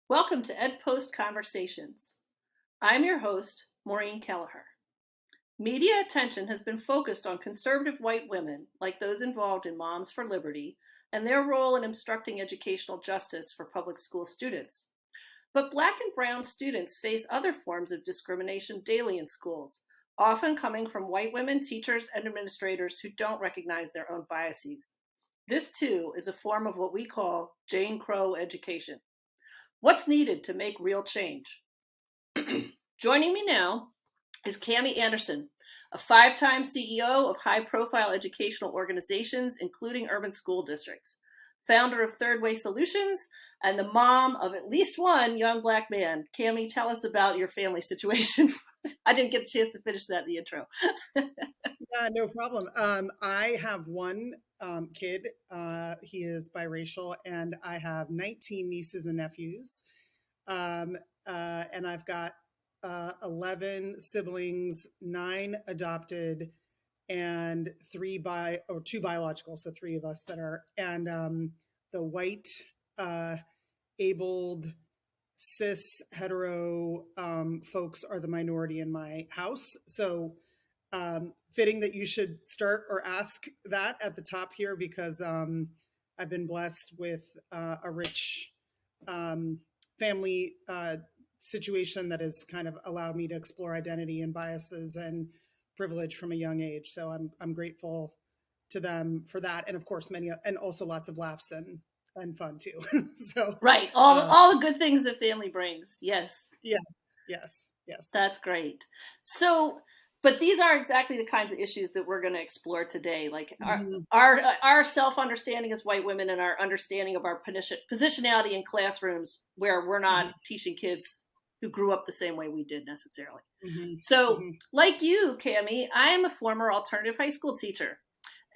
Welcome to EdPost Conversations. I'm your host, Maureen Kelleher. Media attention has been focused on conservative white women, like those involved in Moms for Liberty, and their role in obstructing educational justice for public school students. But Black and Brown students face other forms of discrimination daily in schools, often coming from white women, teachers, and administrators who don't recognize their own biases. This, too, is a form of what we call Jane Crow education. What's needed to make real change? Joining me now is Cami Anderson, a 5-time CEO of high-profile educational organizations, including urban school districts, founder of Third Way Solutions, and the mom of at least one young Black man. Cami, tell us about your family situation. I didn't get a chance to finish that in the intro. Yeah, no problem. I have one kid. He is biracial, and I have 19 nieces and nephews. And I've got 11 siblings, 9 adopted, and 2 biological. So 3 of us that are, and the white, abled, cis, hetero folks are the minority in my house. So fitting that you should start or ask that at the top here, because I've been blessed with a rich family situation that has kind of allowed me to explore identity and biases and privilege from a young age. So I'm grateful to them for that, and of course and also lots of laughs and fun too. So right, all the good things that family brings. Yes. Yes. That's great. So, but these are exactly the kinds of issues that we're going to explore today, like our self-understanding as white women and our understanding of our positionality in classrooms where we're not teaching kids who grew up the same way we did necessarily. So, like you, Cami, I am a former alternative high school teacher.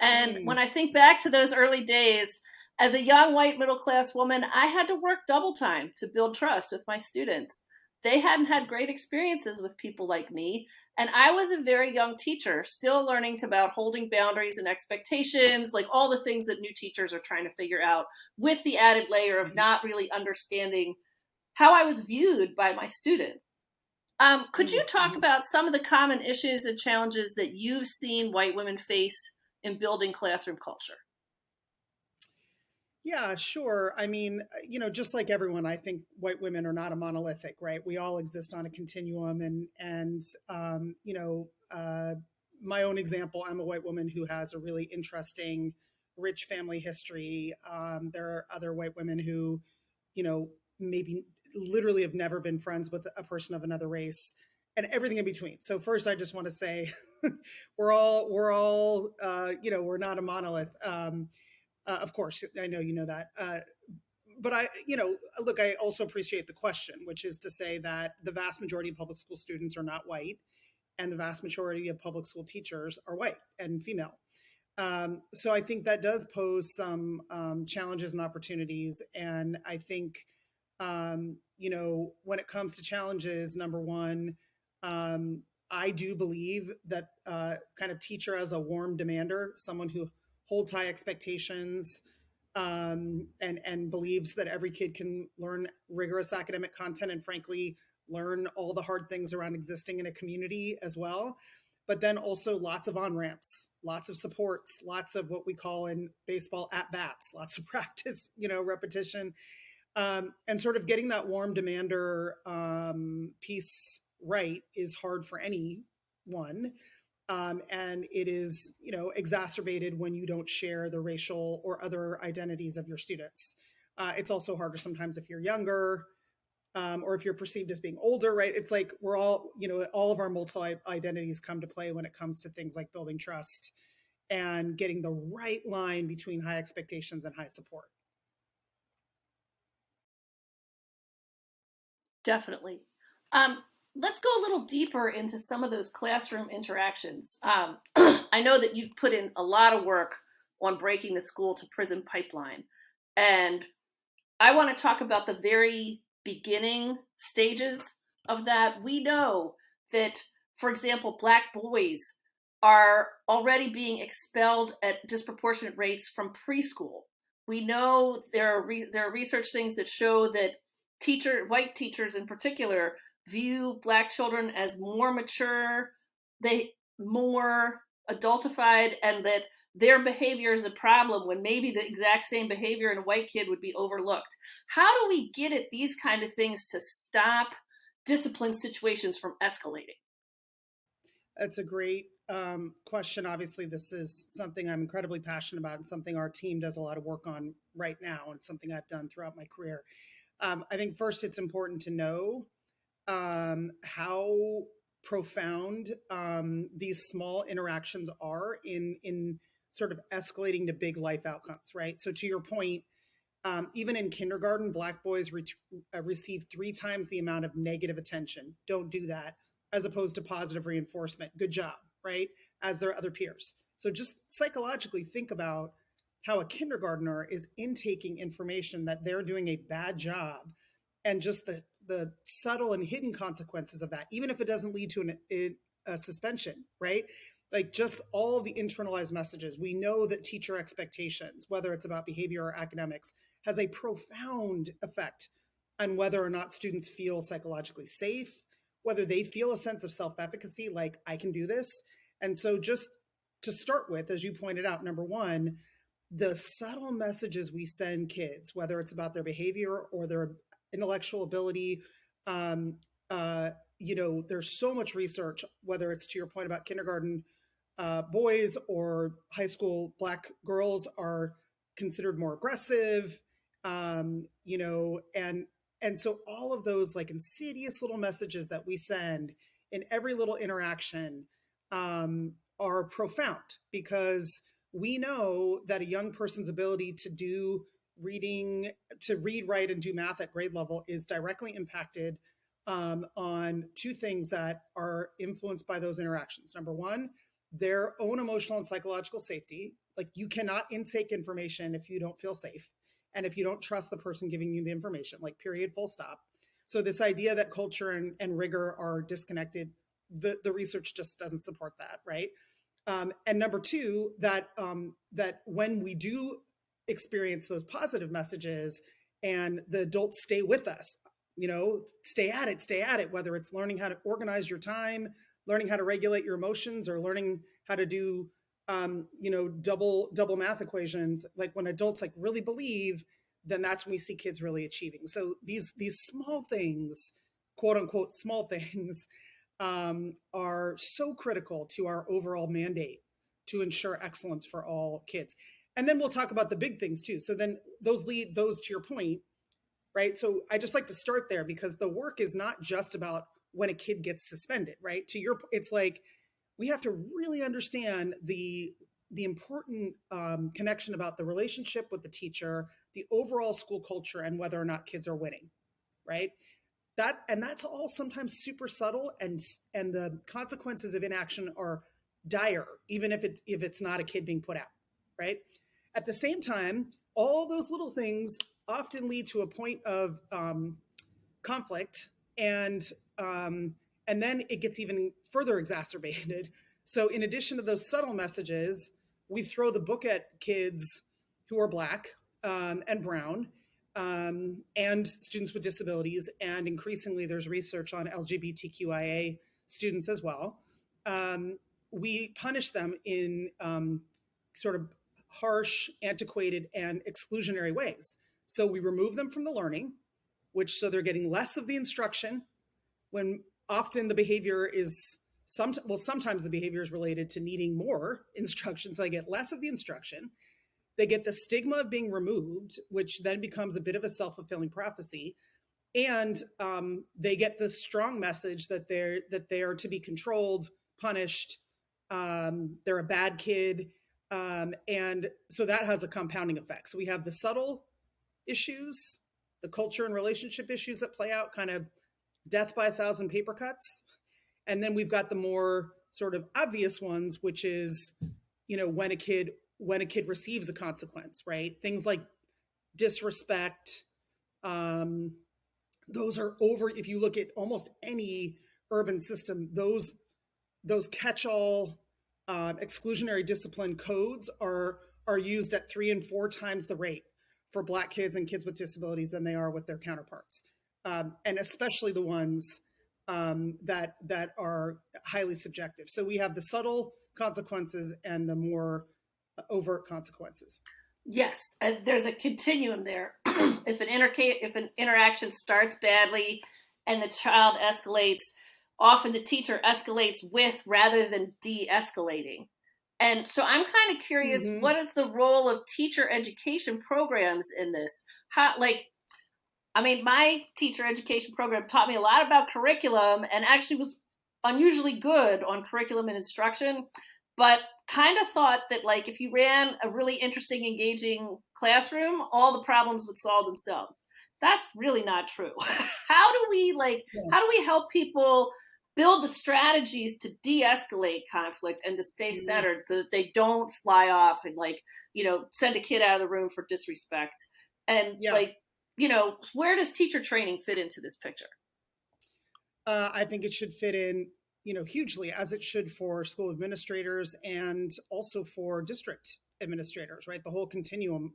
And when I think back to those early days, as a young white middle-class woman, I had to work double time to build trust with my students. They hadn't had great experiences with people like me. And I was a very young teacher, still learning about holding boundaries and expectations, like all the things that new teachers are trying to figure out, with the added layer of not really understanding how I was viewed by my students. Could you talk about some of the common issues and challenges that you've seen white women face in building classroom culture? Yeah, sure. I mean, just like everyone, I think white women are not a monolithic, right? We all exist on a continuum, and my own example, I'm a white woman who has a really interesting, rich family history. There are other white women who, maybe literally have never been friends with a person of another race, and everything in between. So first, I just want to say, we're all, we're not a monolith. Of course, I know you know that. But look, I also appreciate the question, which is to say that the vast majority of public school students are not white, and the vast majority of public school teachers are white and female. So I think that does pose some challenges and opportunities. And I think, when it comes to challenges, number one, I do believe that kind of teacher as a warm demander, someone who holds high expectations, and believes that every kid can learn rigorous academic content and frankly learn all the hard things around existing in a community as well. But then also lots of on-ramps, lots of supports, lots of what we call in baseball at-bats, lots of practice, repetition, and sort of getting that warm demander piece right is hard for anyone. And it is, exacerbated when you don't share the racial or other identities of your students. It's also harder sometimes if you're younger, or if you're perceived as being older, right? It's like we're all, all of our multi identities come to play when it comes to things like building trust and getting the right line between high expectations and high support. Definitely. Let's go a little deeper into some of those classroom interactions. I know that you've put in a lot of work on breaking the school to prison pipeline. And I want to talk about the very beginning stages of that. We know that, for example, Black boys are already being expelled at disproportionate rates from preschool. We know there are research things that show that white teachers in particular, view Black children as more mature, more adultified, and that their behavior is a problem when maybe the exact same behavior in a white kid would be overlooked. How do we get at these kind of things to stop discipline situations from escalating? That's a great question. Obviously, this is something I'm incredibly passionate about and something our team does a lot of work on right now, and something I've done throughout my career. I think first it's important to know how profound these small interactions are in sort of escalating to big life outcomes, right? So to your point, even in kindergarten, Black boys receive 3 times the amount of negative attention. Don't do that, as opposed to positive reinforcement. Good job, right? As their other peers. So just psychologically think about how a kindergartner is intaking information that they're doing a bad job, and just the subtle and hidden consequences of that, even if it doesn't lead to a suspension, right? Like just all of the internalized messages. We know that teacher expectations, whether it's about behavior or academics, has a profound effect on whether or not students feel psychologically safe, whether they feel a sense of self-efficacy, like I can do this. And so just to start with, as you pointed out, number one, the subtle messages we send kids, whether it's about their behavior or their intellectual ability, there's so much research, whether it's to your point about kindergarten boys or high school Black girls are considered more aggressive, and so all of those like insidious little messages that we send in every little interaction are profound, because we know that a young person's ability to read, write, and do math at grade level is directly impacted on 2 things that are influenced by those interactions. Number one, their own emotional and psychological safety. Like you cannot intake information if you don't feel safe and if you don't trust the person giving you the information, like period, full stop. So this idea that culture and rigor are disconnected, the research just doesn't support that, right? And number 2, that when we do experience those positive messages and the adults stay with us, stay at it, whether it's learning how to organize your time, learning how to regulate your emotions, or learning how to do double math equations. Like when adults like really believe, then that's when we see kids really achieving. So these small things, quote unquote small things, are so critical to our overall mandate to ensure excellence for all kids. And then we'll talk about the big things too. So then those lead those to your point, right? So I just like to start there, because the work is not just about when a kid gets suspended, right? It's like we have to really understand the important connection about the relationship with the teacher, the overall school culture, and whether or not kids are winning, right? That's all sometimes super subtle, and the consequences of inaction are dire, even if it's not a kid being put out, right? At the same time, all those little things often lead to a point of conflict, and then it gets even further exacerbated. So in addition to those subtle messages, we throw the book at kids who are Black and brown, and students with disabilities, and increasingly there's research on LGBTQIA students as well. We punish them in sort of harsh, antiquated, and exclusionary ways. So we remove them from the learning, so they're getting less of the instruction, when often the behavior is sometimes the behavior is related to needing more instruction. So they get less of the instruction. They get the stigma of being removed, which then becomes a bit of a self-fulfilling prophecy. And they get the strong message that they are to be controlled, punished, they're a bad kid. And so that has a compounding effect. So we have the subtle issues, the culture and relationship issues that play out, kind of death by 1,000 paper cuts. And then we've got the more sort of obvious ones, which is, when a kid receives a consequence, right? Things like disrespect. Those are over. If you look at almost any urban system, those catch-all exclusionary discipline codes are used at 3 and 4 times the rate for Black kids and kids with disabilities than they are with their counterparts. and especially the ones that are highly subjective. So we have the subtle consequences and the more overt consequences. Yes, there's a continuum there. If an interaction starts badly and the child escalates, often the teacher escalates with rather than de-escalating. And so I'm kind of curious, Mm-hmm. what is the role of teacher education programs in this? How, like, I mean, my teacher education program taught me a lot about curriculum and actually was unusually good on curriculum and instruction, but kind of thought that, like, if you ran a really interesting, engaging classroom, all the problems would solve themselves. That's really not true. Yeah. How do we help people build the strategies to de-escalate conflict and to stay Mm-hmm. centered so that they don't fly off and, like, send a kid out of the room for disrespect? And, Yeah. like, where does teacher training fit into this picture? I think it should fit in, hugely, as it should for school administrators and also for district administrators, right? The whole continuum.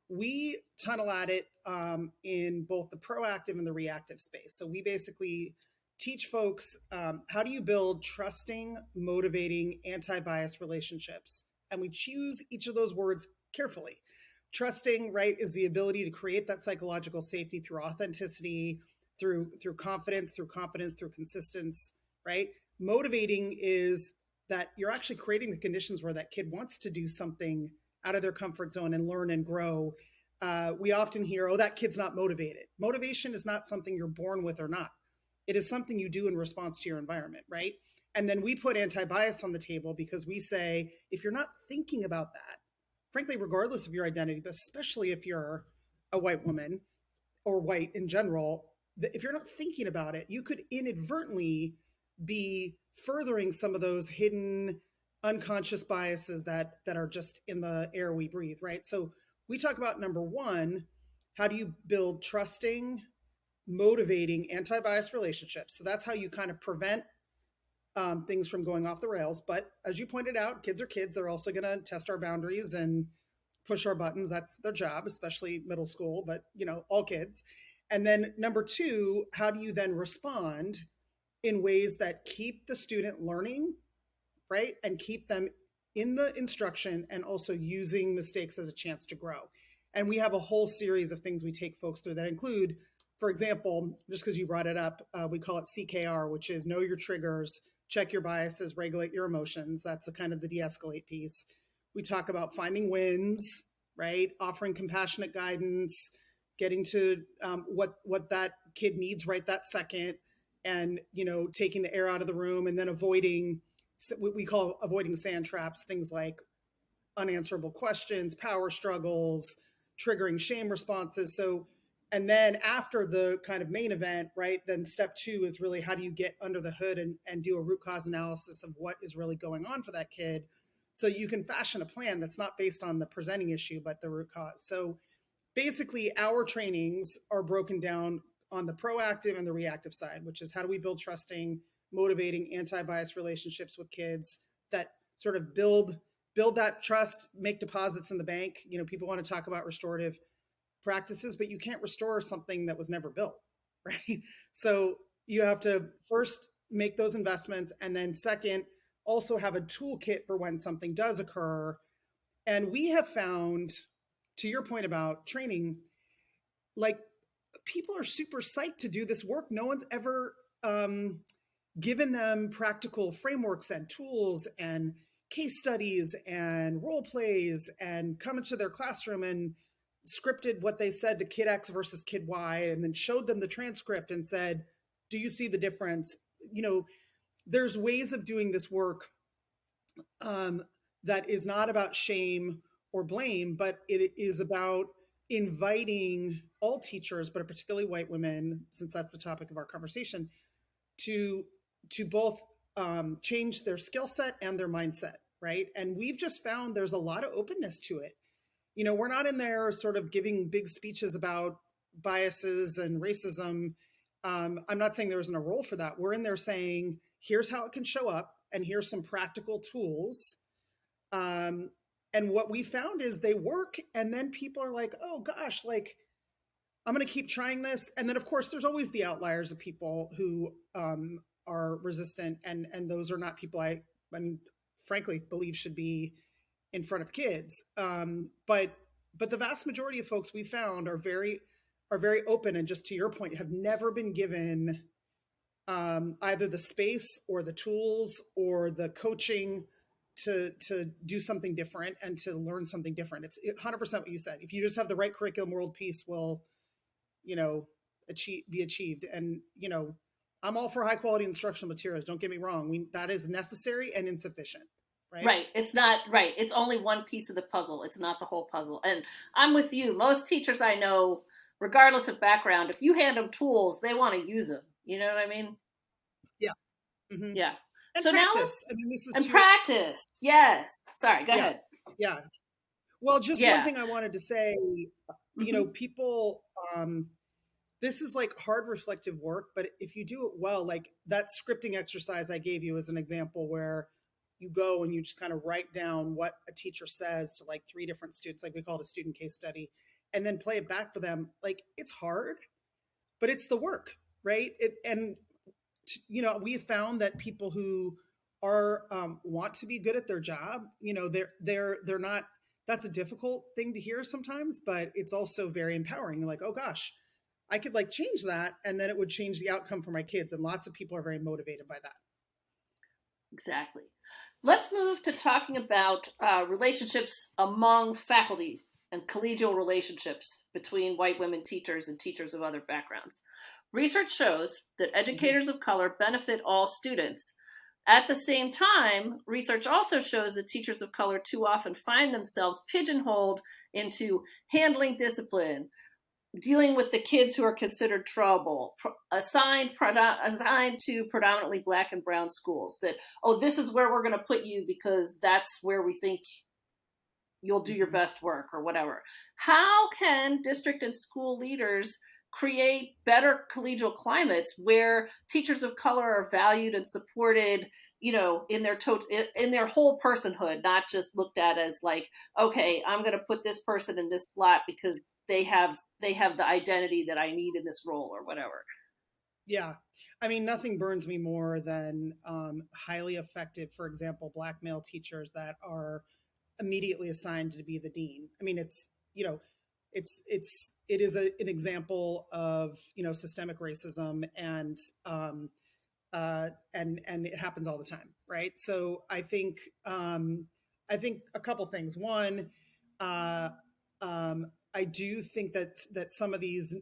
We tunnel at it in both the proactive and the reactive space. So we basically teach folks how do you build trusting, motivating, anti-bias relationships, and we choose each of those words carefully. Trusting, right, is the ability to create that psychological safety through authenticity, through confidence, through competence, through consistence, right? Motivating is that you're actually creating the conditions where that kid wants to do something out of their comfort zone and learn and grow. We often hear, oh, that kid's not motivated. Motivation is not something you're born with or not. It is something you do in response to your environment, right? And then we put anti-bias on the table because we say, if you're not thinking about that, frankly, regardless of your identity, but especially if you're a white woman or white in general, if you're not thinking about it, you could inadvertently be furthering some of those hidden unconscious biases that are just in the air we breathe, right? So we talk about number one, how do you build trusting, motivating, anti-bias relationships? So that's how you kind of prevent things from going off the rails. But as you pointed out, kids are kids. They're also going to test our boundaries and push our buttons. That's their job, especially middle school, but all kids. And then number two, how do you then respond in ways that keep the student learning, right? And keep them in the instruction and also using mistakes as a chance to grow. And we have a whole series of things we take folks through that include, for example, just because you brought it up, we call it CKR, which is know your triggers, check your biases, regulate your emotions. That's the kind of the de-escalate piece. We talk about finding wins, right? Offering compassionate guidance, getting to what that kid needs right that second, and taking the air out of the room, and then avoiding what we call avoiding sand traps, things like unanswerable questions, power struggles, triggering shame responses. So, and then after the kind of main event, right, then step two is really how do you get under the hood and do a root cause analysis of what is really going on for that kid, so you can fashion a plan that's not based on the presenting issue, but the root cause. So basically, our trainings are broken down on the proactive and the reactive side, which is how do we build trusting, motivating, anti-bias relationships with kids that sort of build that trust, make deposits in the bank. People want to talk about restorative practices, but you can't restore something that was never built, right? So you have to first make those investments, and then second, also have a toolkit for when something does occur. And we have found, to your point about training, like, people are super psyched to do this work. No one's ever given them practical frameworks and tools and case studies and role plays and come into their classroom and scripted what they said to kid X versus kid Y, and then showed them the transcript and said, do you see the difference? There's ways of doing this work that is not about shame or blame, but it is about inviting all teachers, but particularly white women, since that's the topic of our conversation, to both change their skill set and their mindset, right? And we've just found there's a lot of openness to it. We're not in there sort of giving big speeches about biases and racism. I'm not saying there isn't a role for that. We're in there saying, here's how it can show up, and here's some practical tools. And what we found is they work, and then people are like, oh gosh, like, I'm going to keep trying this. And then, of course, there's always the outliers of people who are resistant, and those are not people I mean, frankly, believe should be in front of kids. But the vast majority of folks we found are very open, and just to your point, have never been given either the space or the tools or the coaching to do something different and to learn something different. It's 100% what you said. If you just have the right curriculum, world peace will, you know, be achieved. And, you know, I'm all for high quality instructional materials. Don't get me wrong. That is necessary and insufficient. Right. Right. It's not right. It's only one piece of the puzzle. It's not the whole puzzle. And I'm with you. Most teachers I know, regardless of background, if you hand them tools, they want to use them. You know what I mean? Yeah. Mm-hmm. Yeah. And so practice. Now let's this is and practice. Yes. Sorry. Go ahead. Yeah. Well, just one thing I wanted to say, you know, people, this is like hard reflective work, but if you do it well, like that scripting exercise I gave you as an example where you go and you just kind of write down what a teacher says to like 3 different students, like we call it a student case study, and then play it back for them. Like it's hard, but it's the work, right? You know, we found that people who are want to be good at their job, you know, they're not. That's a difficult thing to hear sometimes, but it's also very empowering. Like, oh gosh, I could like change that, and then it would change the outcome for my kids. And lots of people are very motivated by that. Exactly. Let's move to talking about relationships among faculty and collegial relationships between white women teachers and teachers of other backgrounds. Research shows that educators of color benefit all students. At the same time, research also shows that teachers of color too often find themselves pigeonholed into handling discipline, dealing with the kids who are considered trouble, assigned to predominantly Black and brown schools. That, oh, this is where we're going to put you because that's where we think you'll do your best work or whatever. How can district and school leaders create better collegial climates where teachers of color are valued and supported, you know, in their whole personhood, not just looked at as like, okay, I'm going to put this person in this slot because they have the identity that I need in this role or whatever. Yeah. I mean, nothing burns me more than highly effective, for example, Black male teachers that are immediately assigned to be the dean. I mean, it's, you know, it is an example of, you know, systemic racism, and it happens all the time, right? So I think a couple things. One, I do think that some of these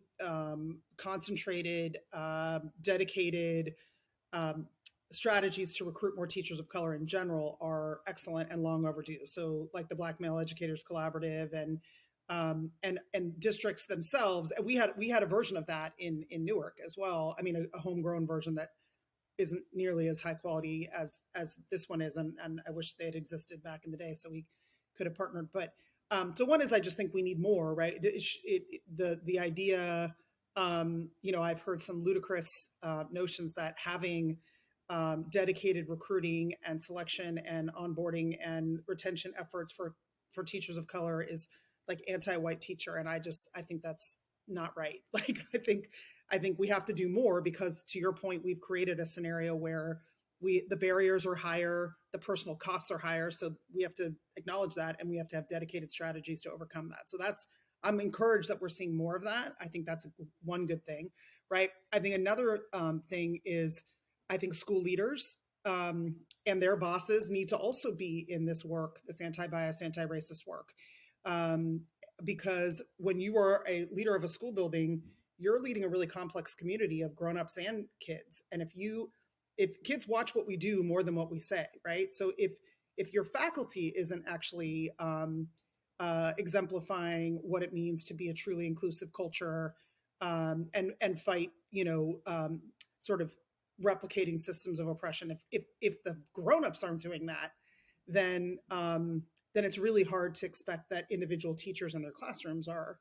concentrated, dedicated strategies to recruit more teachers of color in general are excellent and long overdue. So, like the Black Male Educators Collaborative and districts themselves, and we had a version of that in Newark as well. I mean, a homegrown version that isn't nearly as high quality as this one is, and I wish they had existed back in the day so we could have partnered. But so one is, I just think we need more, right? The idea, you know, I've heard some ludicrous notions that having dedicated recruiting and selection and onboarding and retention efforts for teachers of color is like anti-white teacher, and I think that's not right. Like I think we have to do more because, to your point, we've created a scenario where the barriers are higher, the personal costs are higher, so we have to acknowledge that, and we have to have dedicated strategies to overcome that. So I'm encouraged that we're seeing more of that. I think that's one good thing, right? I think another thing is, I think school leaders and their bosses need to also be in this work, this anti-bias, anti-racist work. Because when you are a leader of a school building, you're leading a really complex community of grown-ups and kids. And if kids watch what we do more than what we say, right? So if your faculty isn't actually exemplifying what it means to be a truly inclusive culture and fight, you know, sort of replicating systems of oppression, if the grown-ups aren't doing that, then it's really hard to expect that individual teachers in their classrooms are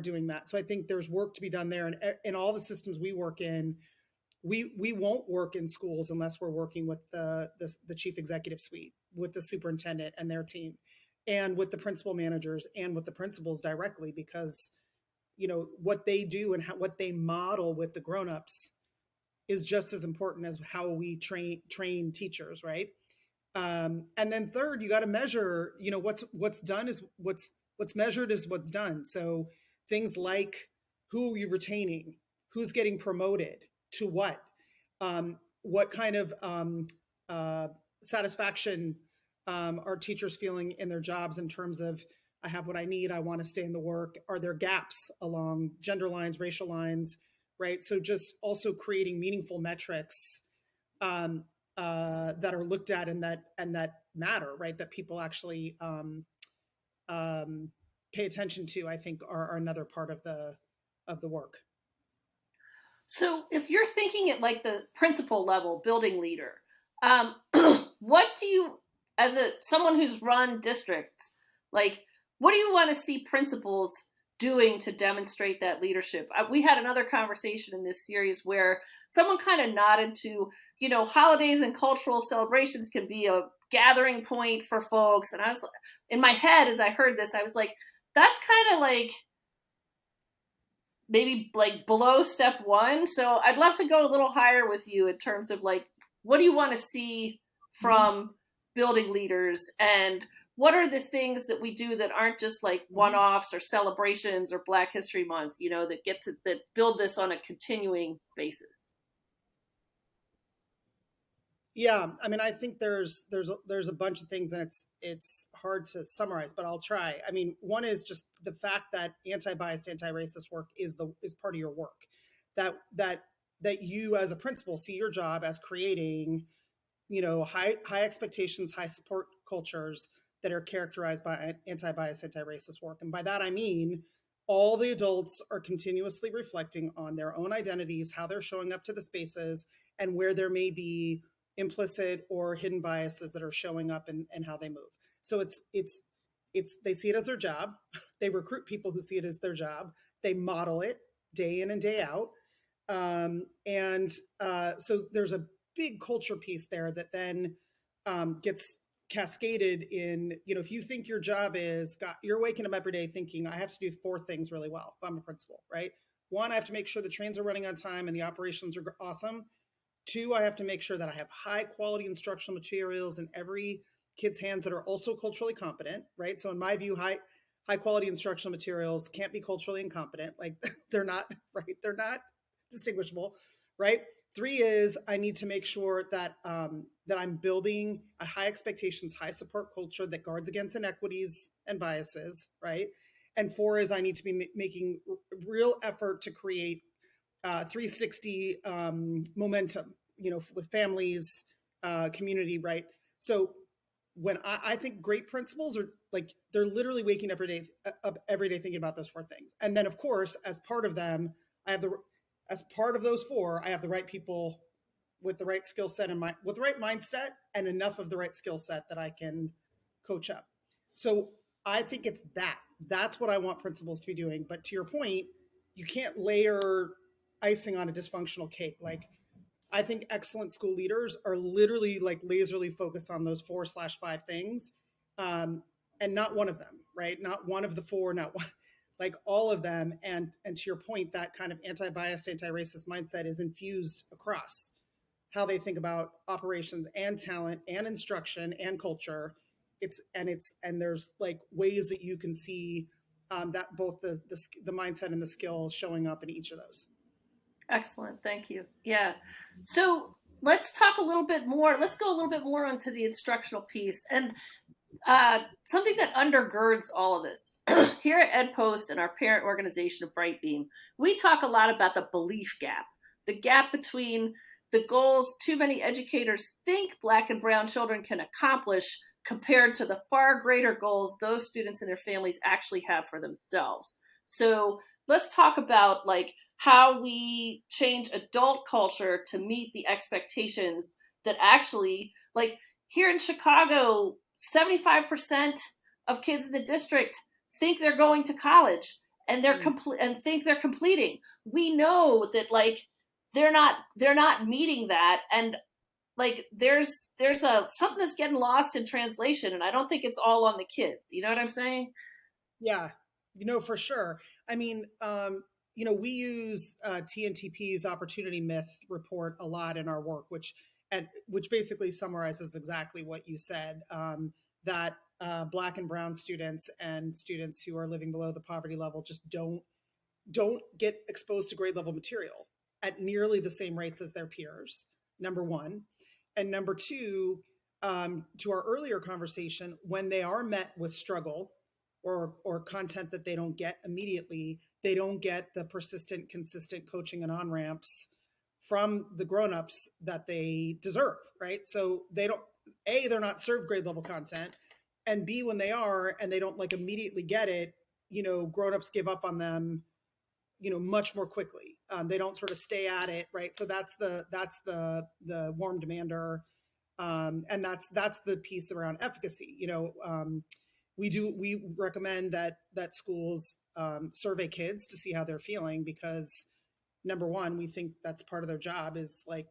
doing that. So I think there's work to be done there. And in all the systems we work in, we won't work in schools unless we're working with the chief executive suite, with the superintendent and their team, and with the principal managers and with the principals directly, because what they do and what they model with the grownups is just as important as how we train teachers, right? And then third, you got to measure. What's done is what's measured is what's done. So things like who are you retaining, who's getting promoted to what kind of satisfaction are teachers feeling in their jobs in terms of I have what I need, I want to stay in the work. Are there gaps along gender lines, racial lines, right? So just also creating meaningful metrics that are looked at and that matter, right? That people actually pay attention to, I think, are another part of the work. So if you're thinking at like the principal level, building leader, what do you, as someone who's run districts, like, what do you want to see principals doing to demonstrate that leadership? We had another conversation in this series where someone kind of nodded to, holidays and cultural celebrations can be a gathering point for folks. And I was in my head, as I heard this, I was like, that's kind of like maybe like below step one. So I'd love to go a little higher with you in terms of like, what do you want to see from building leaders, and what are the things that we do that aren't just like one-offs or celebrations or Black History Month, that build this on a continuing basis? Yeah, I mean, I think there's a bunch of things, and it's hard to summarize, but I'll try. I mean, one is just the fact that anti-biased, anti-racist work is part of your work. That you as a principal see your job as creating, high expectations, high support cultures that are characterized by anti-biased, anti-racist work. And by that I mean all the adults are continuously reflecting on their own identities, how they're showing up to the spaces, and where there may be implicit or hidden biases that are showing up and how they move. So it's they see it as their job. They recruit people who see it as their job. They model it day in and day out. So there's a big culture piece there that then gets cascaded in, if you think your job is, you're waking up every day thinking, I have to do 4 things really well if I'm a principal, right? 1, I have to make sure the trains are running on time and the operations are awesome. 2, I have to make sure that I have high quality instructional materials in every kid's hands that are also culturally competent, right? So in my view, high quality instructional materials can't be culturally incompetent. Like they're not, right? They're not distinguishable, right? 3 is I need to make sure that that I'm building a high expectations, high support culture that guards against inequities and biases, right? And 4 is I need to be making real effort to create 360 momentum, with families, community, right? So when I think great principals are like, they're literally waking up every day thinking about those 4 things. And then of course, as part of them, as part of those 4, I have the right people with the right skill set and with the right mindset and enough of the right skill set that I can coach up. So I think that's what I want principals to be doing. But to your point, you can't layer icing on a dysfunctional cake. Like, I think excellent school leaders are literally like laserly focused on those 4/5 things, and not one of them, right? Not one of the 4, not one, like all of them. And to your point, that kind of anti-biased, anti-racist mindset is infused across how they think about operations and talent and instruction and culture. And there's like ways that you can see that both the mindset and the skill showing up in each of those. Excellent. Thank you. Yeah. So let's talk a little bit more. Let's go a little bit more onto the instructional piece. And something that undergirds all of this. Here at EdPost and our parent organization of Brightbeam, we talk a lot about the belief gap, the gap between the goals too many educators think Black and brown children can accomplish compared to the far greater goals those students and their families actually have for themselves. So let's talk about like how we change adult culture to meet the expectations that actually, like here in Chicago, 75% of kids in the district think they're going to college and they're and think they're completing. We know that like they're not meeting that, and like there's something that's getting lost in translation, and I don't think it's all on the kids. You know what I'm saying? Yeah, for sure. I mean, we use TNTP's opportunity myth report a lot in our work, which basically summarizes exactly what you said. That Black and Brown students and students who are living below the poverty level just don't get exposed to grade level material at nearly the same rates as their peers. Number one, and number two, to our earlier conversation, when they are met with struggle or content that they don't get immediately, they don't get the persistent, consistent coaching and on ramps from the grown-ups that they deserve, right? So they're not served grade level content, and B, when they are and they don't like immediately get it, grown-ups give up on them, much more quickly. They don't sort of stay at it, right? So that's the warm demander, and that's the piece around efficacy. We recommend that schools survey kids to see how they're feeling, because number one, we think that's part of their job is like,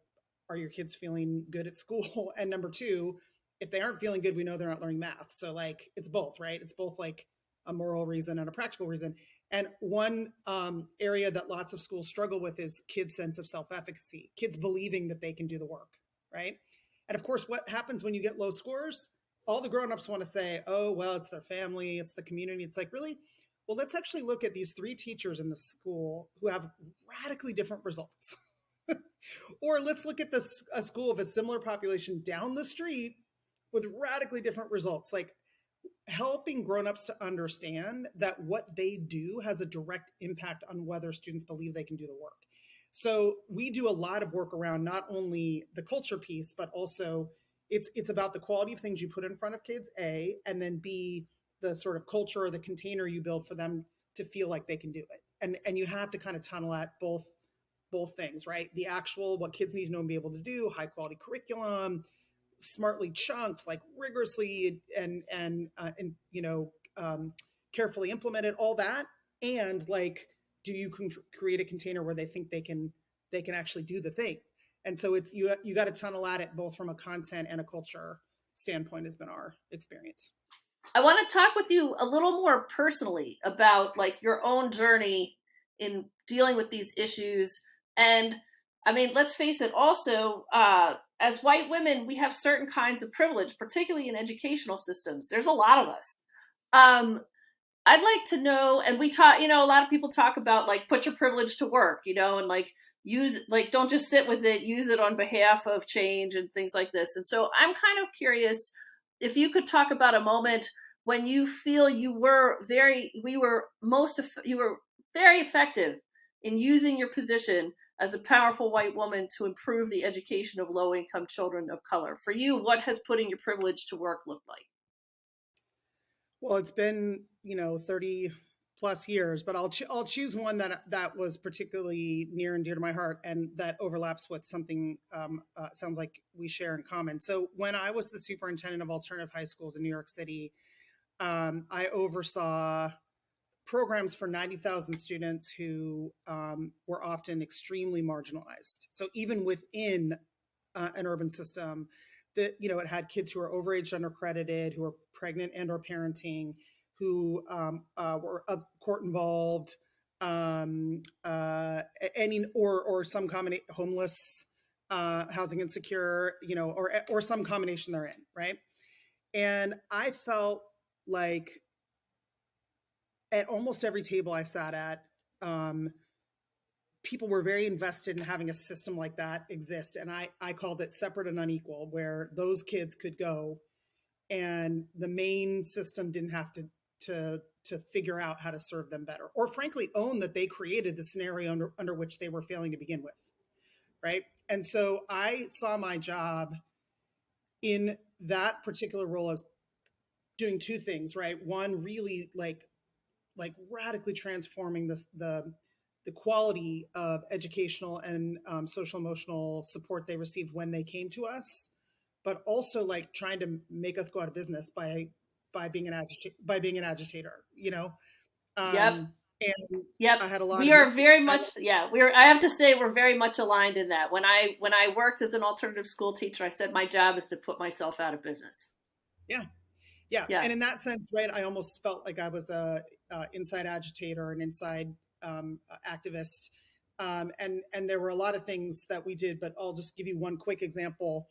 are your kids feeling good at school? And number two, if they aren't feeling good, we know they're not learning math. So like, it's both, right? It's both like a moral reason and a practical reason. And one area that lots of schools struggle with is kids' sense of self-efficacy, kids believing that they can do the work, right? And of course, what happens when you get low scores? All the grown-ups want to say, oh, well, it's their family, it's the community. It's like, really? Well, let's actually look at these 3 teachers in the school who have radically different results. Or let's look at a school of a similar population down the street with radically different results. Like, helping grown-ups to understand that what they do has a direct impact on whether students believe they can do the work. So we do a lot of work around not only the culture piece, but also it's about the quality of things you put in front of kids, A, and then B, the sort of culture or the container you build for them to feel like they can do it. And you have to kind of tunnel at both things, right? The actual, what kids need to know and be able to do, high quality curriculum, smartly chunked, like rigorously and carefully implemented, all that. And like, do you create a container where they think they can actually do the thing? And so it's you got to tunnel at it both from a content and a culture standpoint, has been our experience. I want to talk with you a little more personally about like your own journey in dealing with these issues. And I mean, let's face it, also, as white women, we have certain kinds of privilege, particularly in educational systems. There's a lot of us. I'd like to know, and we talk, a lot of people talk about like put your privilege to work, and like don't just sit with it, use it on behalf of change and things like this. And so I'm kind of curious if you could talk about a moment when you feel you were very effective in using your position as a powerful white woman to improve the education of low income children of color. For you, what has putting your privilege to work looked like? Well, it's been 30 plus years, but I'll choose one that was particularly near and dear to my heart, and that overlaps with something sounds like we share in common. So when I was the superintendent of alternative high schools in New York City, I oversaw programs for 90,000 students who were often extremely marginalized. So even within an urban system, that it had kids who were overage, undercredited, who were pregnant and or parenting, who were court involved, any or some combination, homeless, housing insecure, or some combination they're in, right? And I felt like at almost every table I sat at, people were very invested in having a system like that exist. And I called it separate and unequal, where those kids could go and the main system didn't have to figure out how to serve them better, or frankly own that they created the scenario under which they were failing to begin with, right? And so I saw my job in that particular role as doing 2 things, right? One, really like radically transforming the quality of educational and social emotional support they received when they came to us, but also like trying to make us go out of business by being an agitator, Yep. and Yep. I had a lot We of are very much, yeah, I have to say we're very much aligned in that. When I worked as an alternative school teacher, I said my job is to put myself out of business. yeah. Yeah, Yeah. and in that sense, right, I almost felt like I was inside agitator and inside activist. And there were a lot of things that we did, but I'll just give you one quick example.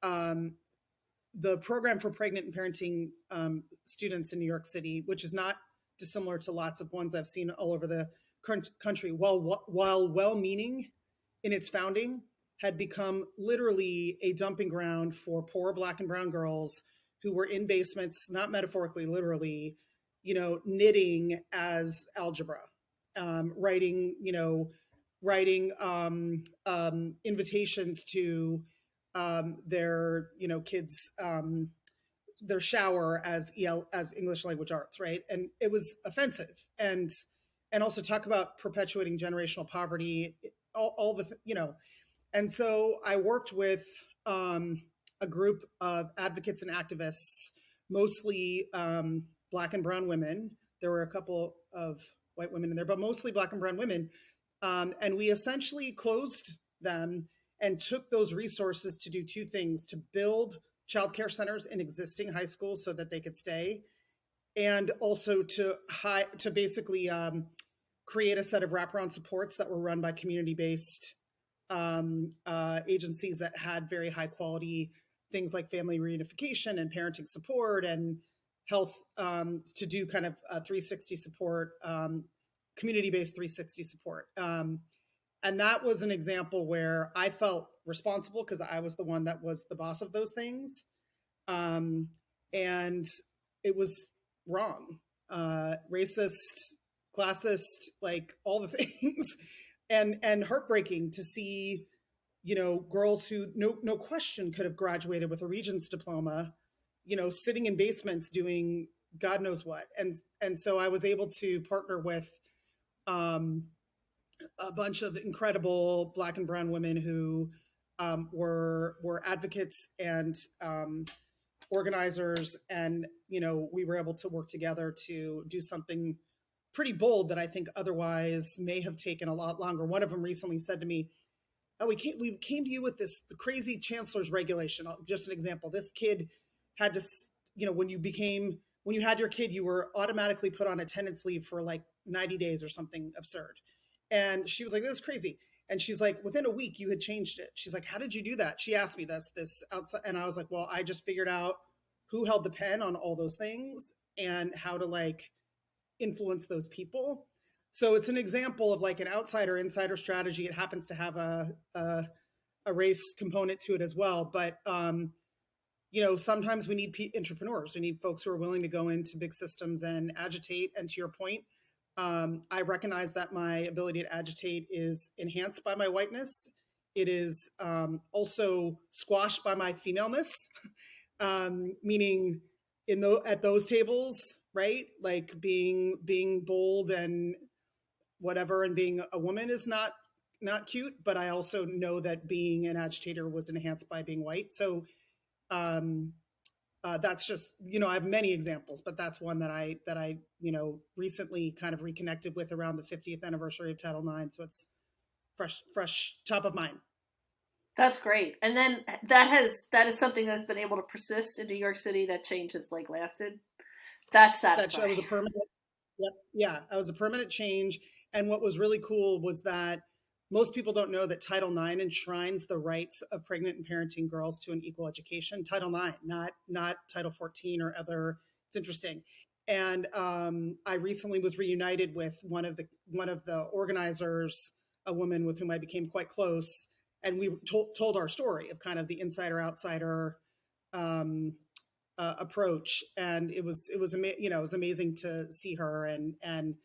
The program for pregnant and parenting students in New York City, which is not dissimilar to lots of ones I've seen all over the country, while well-meaning in its founding, had become literally a dumping ground for poor Black and brown girls who were in basements, not metaphorically, literally, knitting as algebra, writing invitations to their kids their shower as as English language arts, right? And it was offensive, and also talk about perpetuating generational poverty, all the and so I worked with a group of advocates and activists, mostly Black and brown women. There were a couple of white women in there, but mostly Black and brown women. And we essentially closed them and took those resources to do two things: to build childcare centers in existing high schools so that they could stay, and also to basically create a set of wraparound supports that were run by community-based agencies that had very high quality things like family reunification and parenting support and health, to do kind of 360 support, community-based 360 support. And that was an example where I felt responsible because I was the one that was the boss of those things. And it was wrong, racist, classist, like all the things, and heartbreaking to see, girls who no question could have graduated with a Regents diploma, sitting in basements doing God knows what. And so I was able to partner with a bunch of incredible Black and brown women who were advocates and organizers, and we were able to work together to do something pretty bold that I think otherwise may have taken a lot longer. One of them recently said to me, "Oh, we came to you with this crazy chancellor's regulation." Just an example: this kid had to, when you had your kid, you were automatically put on attendance leave for like 90 days or something absurd. And she was like, "This is crazy." And she's like, "Within a week, you had changed it." She's like, "How did you do that?" She asked me this outside. And I was like, "Well, I just figured out who held the pen on all those things and how to influence those people." So it's an example of an outsider insider strategy. It happens to have a race component to it as well. But, sometimes we need entrepreneurs. We need folks who are willing to go into big systems and agitate. And to your point, I recognize that my ability to agitate is enhanced by my whiteness. It is also squashed by my femaleness, meaning at those tables, right? Like being bold and whatever, and being a woman is not cute. But I also know that being an agitator was enhanced by being white. So that's just, I have many examples, but that's one that I recently kind of reconnected with around the 50th anniversary of Title IX. So it's fresh top of mind. That's great. And then that is something that's been able to persist in New York City. That change has lasted. That's satisfying. That was a permanent. Yep. Yeah. That was a permanent change. And what was really cool was that most people don't know that Title IX enshrines the rights of pregnant and parenting girls to an equal education. Title IX, not Title 14 or other. It's interesting. And I recently was reunited with one of the organizers, a woman with whom I became quite close, and we told our story of kind of the insider outsider approach. And it was amazing to see her, and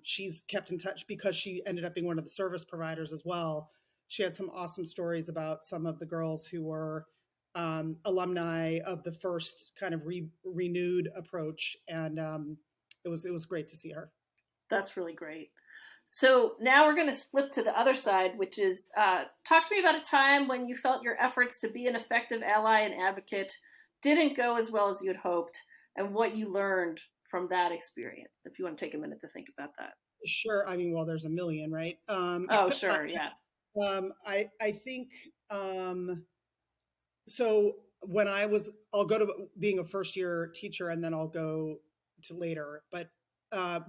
she's kept in touch because she ended up being one of the service providers as well. She had some awesome stories about some of the girls who were alumni of the first kind of renewed approach, and it was great to see her. That's really great. So now we're going to flip to the other side, which is talk to me about a time when you felt your efforts to be an effective ally and advocate didn't go as well as you had hoped, and what you learned from that experience. If you want to take a minute to think about that. Sure. I mean, well, there's a million, right? Oh, sure. Yeah. I think, so when I'll go to being a first year teacher and then I'll go to later, but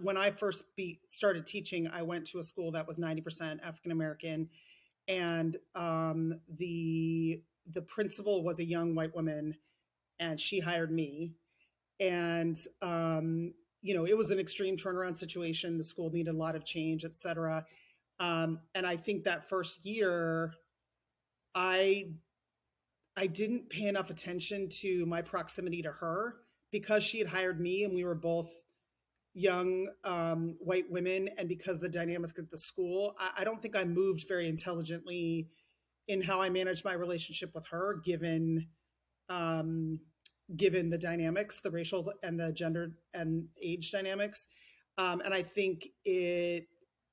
when I first started teaching, I went to a school that was 90% African American, and the principal was a young white woman, and she hired me. And it was an extreme turnaround situation. The school needed a lot of change, et cetera. And I think that first year, I I didn't pay enough attention to my proximity to her because she had hired me, and we were both young white women, and because the dynamics at the school, I don't think I moved very intelligently in how I managed my relationship with her, um, given the dynamics, the racial and the gender and age dynamics. And I think it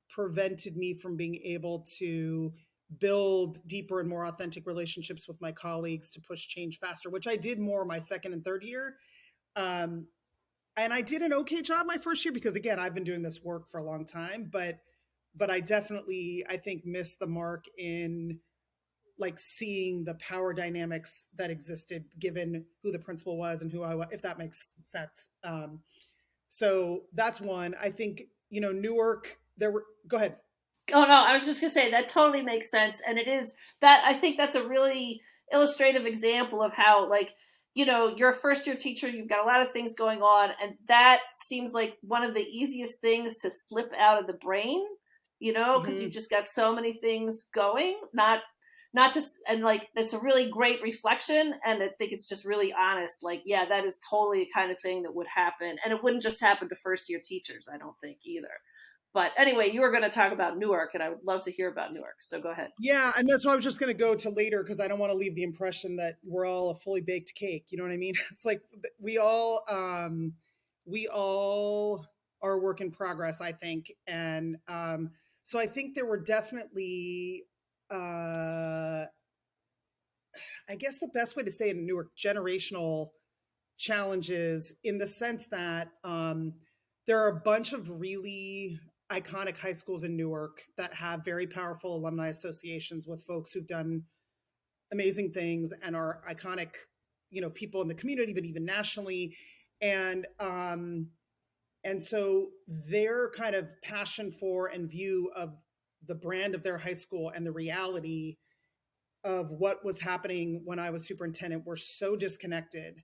prevented me from being able to build deeper and more authentic relationships with my colleagues to push change faster, which I did more my second and third year. Um, and I did an okay job my first year because, again, I've been doing this work for a long time, but I definitely, I think, missed the mark in like seeing the power dynamics that existed given who the principal was and who I was, if that makes sense. So that's one. I think, Newark, there were, go ahead. Oh no, I was just gonna say that totally makes sense, and it is that I think that's a really illustrative example of how, like, you're a first year teacher, you've got a lot of things going on, and that seems like one of the easiest things to slip out of the brain, because you've Mm-hmm. just got so many things going, not just, and like that's a really great reflection, and I think it's just really honest. Like, yeah, that is totally the kind of thing that would happen, and it wouldn't just happen to first year teachers, I don't think either. But anyway, you were going to talk about Newark, and I would love to hear about Newark. So go ahead. Yeah, and that's why I was just going to go to later because I don't want to leave the impression that we're all a fully baked cake. You know what I mean? It's like we all are a work in progress, I think, and so I think there were definitely, uh, I guess the best way to say it in Newark, generational challenges in the sense that there are a bunch of really iconic high schools in Newark that have very powerful alumni associations with folks who've done amazing things and are iconic, people in the community, but even nationally. And so their kind of passion for and view of the brand of their high school and the reality of what was happening when I was superintendent were so disconnected.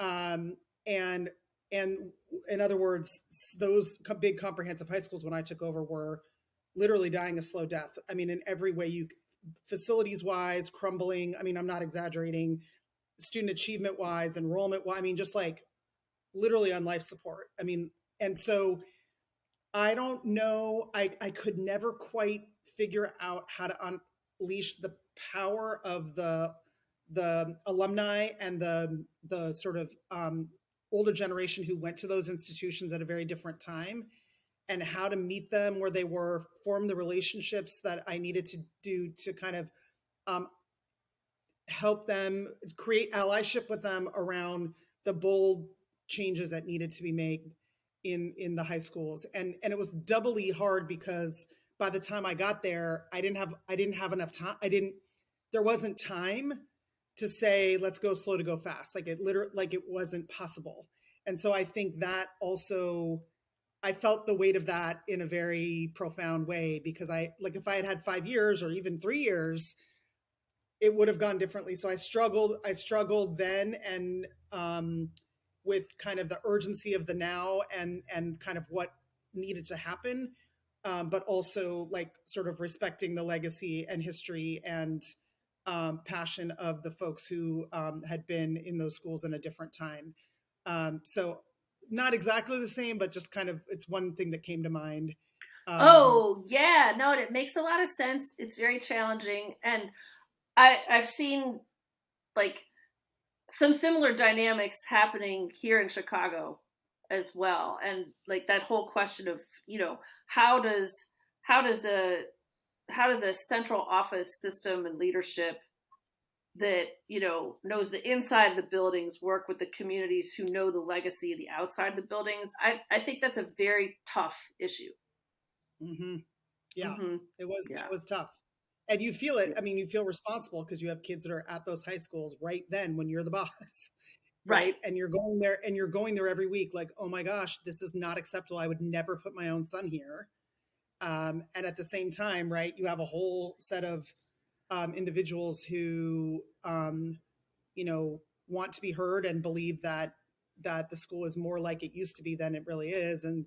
Um, and and in other words, those big comprehensive high schools when I took over were literally dying a slow death. I mean, in every way facilities wise, crumbling. I mean, I'm not exaggerating. Student achievement wise, enrollment wise. I mean, just like literally on life support. I mean, and so I don't know. I could never quite figure out how to unleash the power of the alumni and the sort of older generation who went to those institutions at a very different time, and how to meet them where they were, form the relationships that I needed to do to kind of um, help them create allyship with them around the bold changes that needed to be made in the high schools. And it was doubly hard because by the time I got there, I didn't have enough time. There wasn't time to say let's go slow to go fast. Like it wasn't possible. And so I think that also, I felt the weight of that in a very profound way because if I had had 5 years or even 3 years, it would have gone differently. So I struggled then, and with kind of the urgency of the now and kind of what needed to happen, but also like sort of respecting the legacy and history and passion of the folks who had been in those schools in a different time. So not exactly the same, but just kind of it's one thing that came to mind. Um, Oh yeah, no, it makes a lot of sense. It's very challenging, and I've seen like some similar dynamics happening here in Chicago as well, and like that whole question of how does how does a how does a central office system and leadership that knows the inside of the buildings work with the communities who know the legacy of the outside of the buildings. I think that's a very tough issue. mhm. Yeah, Hmm. it was Yeah. it was tough. And you feel it. I mean, you feel responsible because you have kids that are at those high schools right then when you're the boss. right? And you're going there every week, like, oh my gosh, this is not acceptable. I would never put my own son here. And at the same time, right, you have a whole set of individuals who, want to be heard and believe that the school is more like it used to be than it really is, and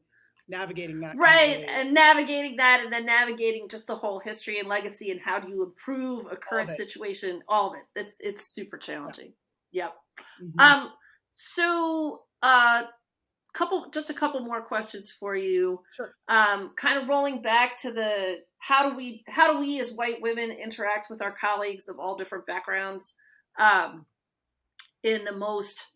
navigating that can Right. really, And navigating that, and then navigating just the whole history and legacy, and how do you improve a all of current it. situation, all of it. It's super challenging. Yep. Mm-hmm. So just a couple more questions for you. Sure. Kind of rolling back to the how do we as white women interact with our colleagues of all different backgrounds in the most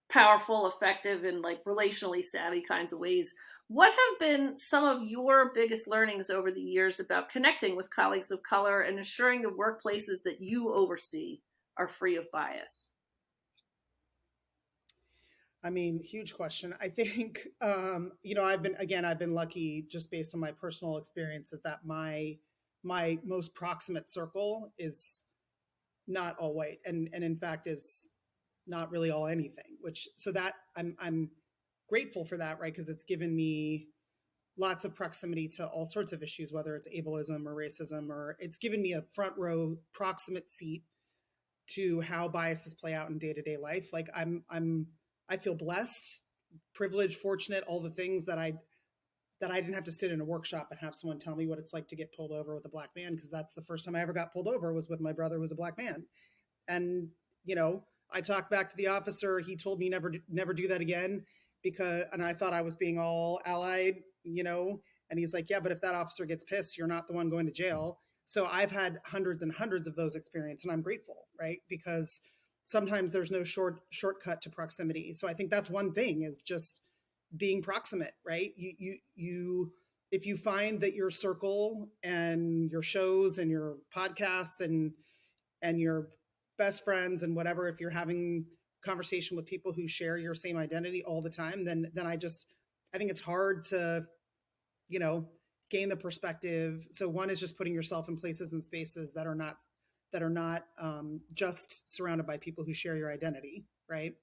powerful, effective, and like relationally savvy kinds of ways. What have been some of your biggest learnings over the years about connecting with colleagues of color and ensuring the workplaces that you oversee are free of bias? I mean, huge question. I think, I've been lucky just based on my personal experiences that my most proximate circle is not all white, and in fact is not really all anything. So that I'm grateful for that, right? Because it's given me lots of proximity to all sorts of issues, whether it's ableism or racism, or it's given me a front row proximate seat to how biases play out in day-to-day life. Like I feel blessed, privileged, fortunate, all the things that I didn't have to sit in a workshop and have someone tell me what it's like to get pulled over with a black man, because that's the first time I ever got pulled over was with my brother who was a black man. And I talked back to the officer. He told me never do that again, and I thought I was being all allied, and he's like, yeah, but if that officer gets pissed, you're not the one going to jail. So I've had hundreds and hundreds of those experiences, and I'm grateful, right? Because sometimes there's no shortcut to proximity. So I think that's one thing, is just being proximate, right? You if you find that your circle and your shows and your podcasts and your best friends and whatever, if you're having conversation with people who share your same identity all the time, then I think it's hard to, gain the perspective. So one is just putting yourself in places and spaces that are not just surrounded by people who share your identity, right?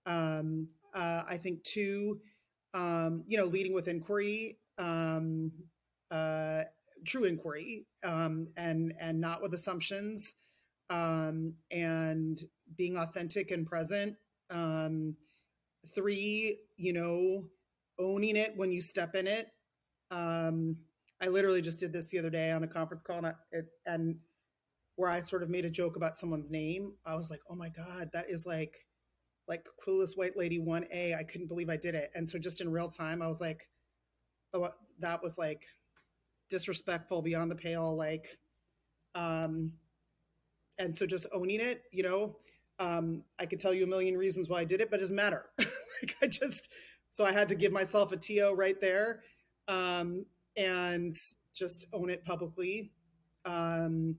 I think two, leading with inquiry, true inquiry, and not with assumptions, and being authentic and present. Three, owning it when you step in it. I literally just did this the other day on a conference call, and where I sort of made a joke about someone's name. I was like, oh my God, that is like Clueless White Lady 1A. I couldn't believe I did it. And so just in real time, I was like, oh, that was like disrespectful, beyond the pale, like, and so just owning it, I could tell you a million reasons why I did it, but it doesn't matter. Like so I had to give myself a TO right there, and just own it publicly. And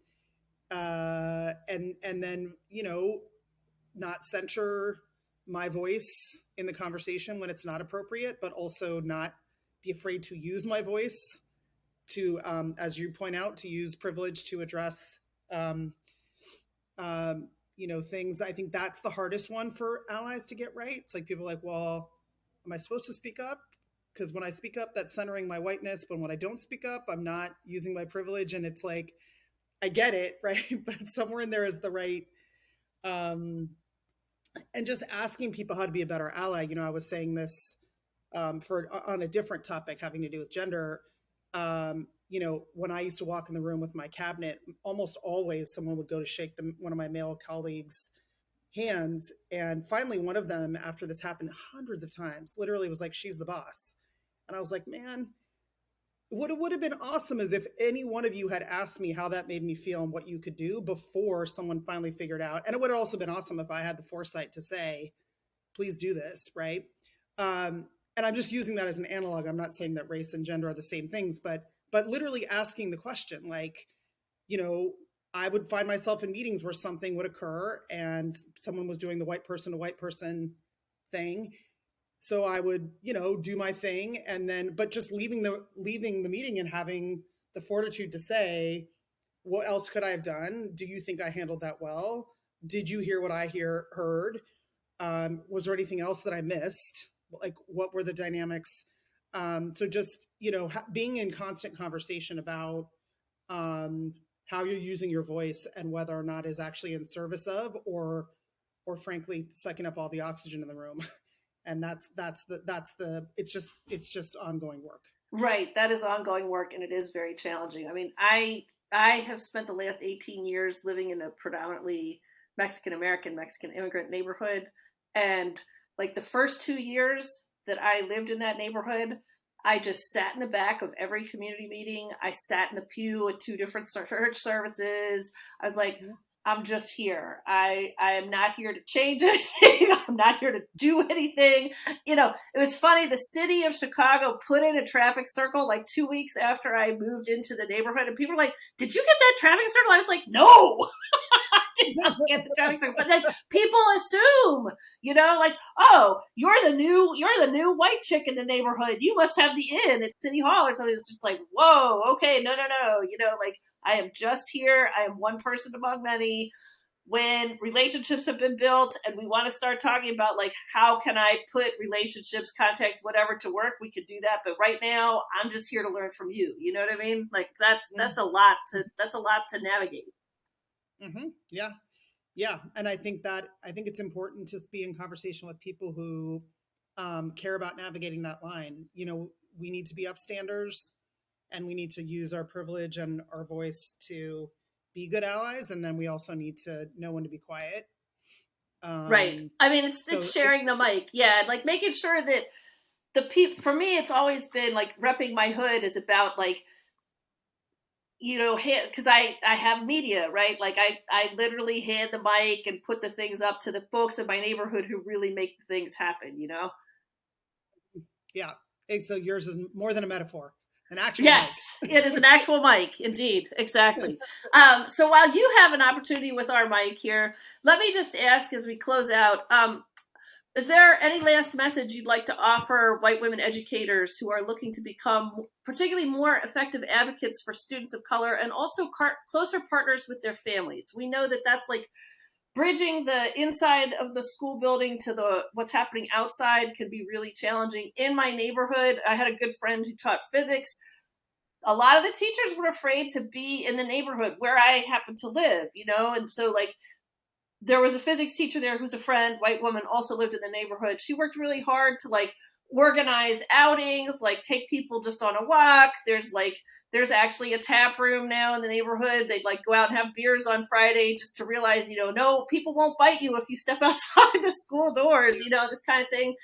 then, not censor my voice in the conversation when it's not appropriate, but also not be afraid to use my voice to, as you point out, to use privilege to address, things. I think that's the hardest one for allies to get right. It's like people are like, well, am I supposed to speak up? Because when I speak up, that's centering my whiteness. But when I don't speak up, I'm not using my privilege. And it's like, I get it, right? But somewhere in there is the right, and just asking people how to be a better ally. I was saying this on a different topic having to do with gender. When I used to walk in the room with my cabinet, almost always someone would go to shake one of my male colleagues' hands. And finally, one of them, after this happened hundreds of times, literally was like, she's the boss. And I was like, man, what would have been awesome is if any one of you had asked me how that made me feel and what you could do before someone finally figured out. And it would have also been awesome if I had the foresight to say, please do this, right? And I'm just using that as an analog. I'm not saying that race and gender are the same things, but literally asking the question, like, I would find myself in meetings where something would occur and someone was doing the white person to white person thing. So I would, do my thing, and then, but just leaving the meeting and having the fortitude to say, what else could I have done? Do you think I handled that well? Did you hear what I heard? Was there anything else that I missed? Like, what were the dynamics? So just, being in constant conversation about how you're using your voice and whether or not is actually in service of, or frankly, sucking up all the oxygen in the room. And it's just ongoing work. Right. That is ongoing work, and it is very challenging. I mean, I have spent the last 18 years living in a predominantly Mexican American, Mexican immigrant neighborhood. And like the first 2 years that I lived in that neighborhood, I just sat in the back of every community meeting. I sat in the pew at two different church services. I was like, I'm just here. I am not here to change anything. I'm not here to do anything. It was funny. The city of Chicago put in a traffic circle like 2 weeks after I moved into the neighborhood, and people were like, "Did you get that traffic circle?" I was like, "No." Did not get the traffic circle. But then people assume, like, oh, you're the new white chick in the neighborhood. You must have the inn at City Hall or something. It's just like, whoa, okay, no. Like, I am just here. I am one person among many. When relationships have been built and we want to start talking about like how can I put relationships, context, whatever to work, we could do that. But right now, I'm just here to learn from you. You know what I mean? Like that's a lot to navigate. Mm-hmm. Yeah. Yeah. And I think it's important to be in conversation with people who care about navigating that line. We need to be upstanders, and we need to use our privilege and our voice to be good allies. And then we also need to know when to be quiet. Right. I mean, it's sharing the mic. Yeah. Like making sure that the people, for me, it's always been like repping my hood is about like, because I have media, right? Like I literally hand the mic and put the things up to the folks in my neighborhood who really make the things happen, Yeah. So yours is more than a metaphor, an actual Yes, mic. it is an actual mic, indeed. Exactly. So while you have an opportunity with our mic here, let me just ask as we close out, is there any last message you'd like to offer white women educators who are looking to become particularly more effective advocates for students of color and also closer partners with their families? We know that that's like bridging the inside of the school building to what's happening outside can be really challenging. In my neighborhood, I had a good friend who taught physics. A lot of the teachers were afraid to be in the neighborhood where I happen to live, and so like there was a physics teacher there who's a friend, white woman, also lived in the neighborhood. She worked really hard to like organize outings, like take people just on a walk. There's actually a tap room now in the neighborhood. They'd like go out and have beers on Friday just to realize, no, people won't bite you if you step outside the school doors, this kind of thing.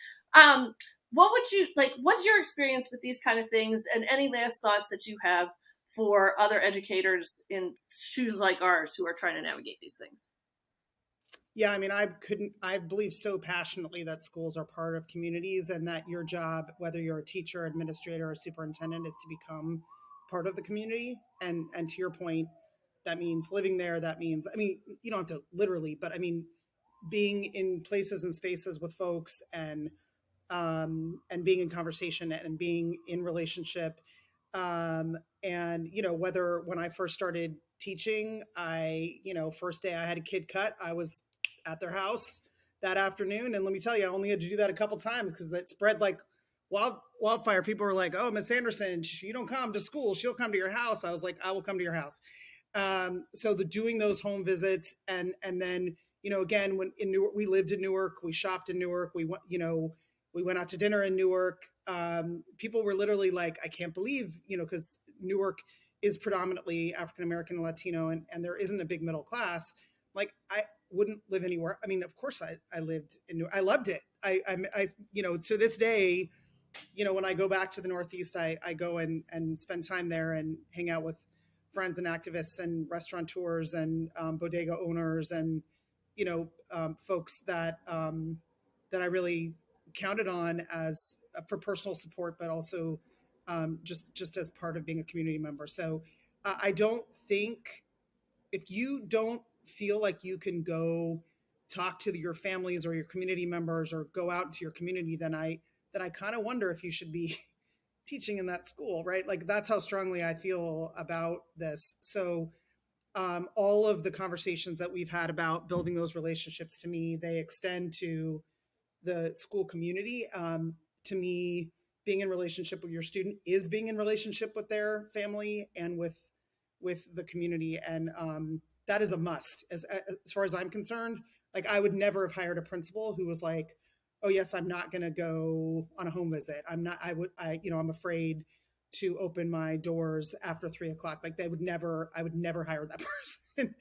What would you like? What's your experience with these kind of things, and any last thoughts that you have for other educators in shoes like ours who are trying to navigate these things? Yeah, I mean, I believe so passionately that schools are part of communities, and that your job, whether you're a teacher, administrator, or superintendent, is to become part of the community. And to your point, that means living there. That means, I mean, you don't have to literally, but I mean, being in places and spaces with folks, and being in conversation and being in relationship. And whether when I first started teaching, first day I had a kid cut, I was at their house that afternoon. And let me tell you, I only had to do that a couple times because it spread like wildfire. People were like, "Oh, Miss Anderson, you don't come to school, she'll come to your house." I was like, "I will come to your house." So doing those home visits, and then again, when in Newark, we lived in Newark, we shopped in Newark, we went out to dinner in Newark. People were literally like, "I can't believe," because Newark is predominantly African American and Latino, and there isn't a big middle class. Like, I wouldn't live anywhere. I mean, of course, I lived in Newark. I loved it. To this day, when I go back to the Northeast, I go and spend time there and hang out with friends and activists and restaurateurs and bodega owners, and folks that I really counted on as for personal support, but also just as part of being a community member. So I don't think, if you don't feel like you can go talk to your families or your community members or go out into your community, then I kind of wonder if you should be teaching in that school, right? Like, that's how strongly I feel about this. So all of the conversations that we've had about building those relationships, to me, they extend to the school community. To me, being in relationship with your student is being in relationship with their family and with the community, and that is a must. As far as I'm concerned, like I would never have hired a principal who was like, "Oh yes, I'm not going to go on a home visit. I'm not. I'm afraid to open my doors after 3 o'clock." Like I would never hire that person.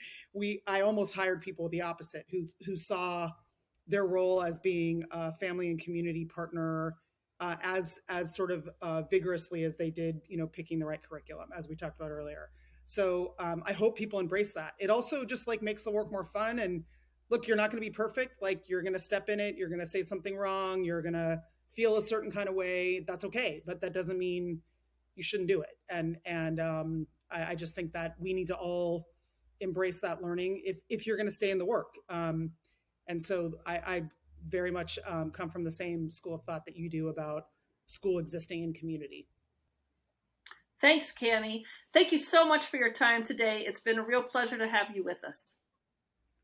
I almost hired people the opposite who saw their role as being a family and community partner as sort of vigorously as they did, picking the right curriculum, as we talked about earlier. So I hope people embrace that. It also just like makes the work more fun. And look, you're not going to be perfect. Like you're going to step in it. You're going to say something wrong. You're going to feel a certain kind of way. That's okay. But that doesn't mean you shouldn't do it. And I just think that we need to all embrace that learning if you're going to stay in the work. And so I very much come from the same school of thought that you do about school existing in community. Thanks, Cami. Thank you so much for your time today. It's been a real pleasure to have you with us.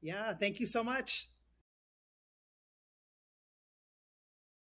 Yeah, thank you so much.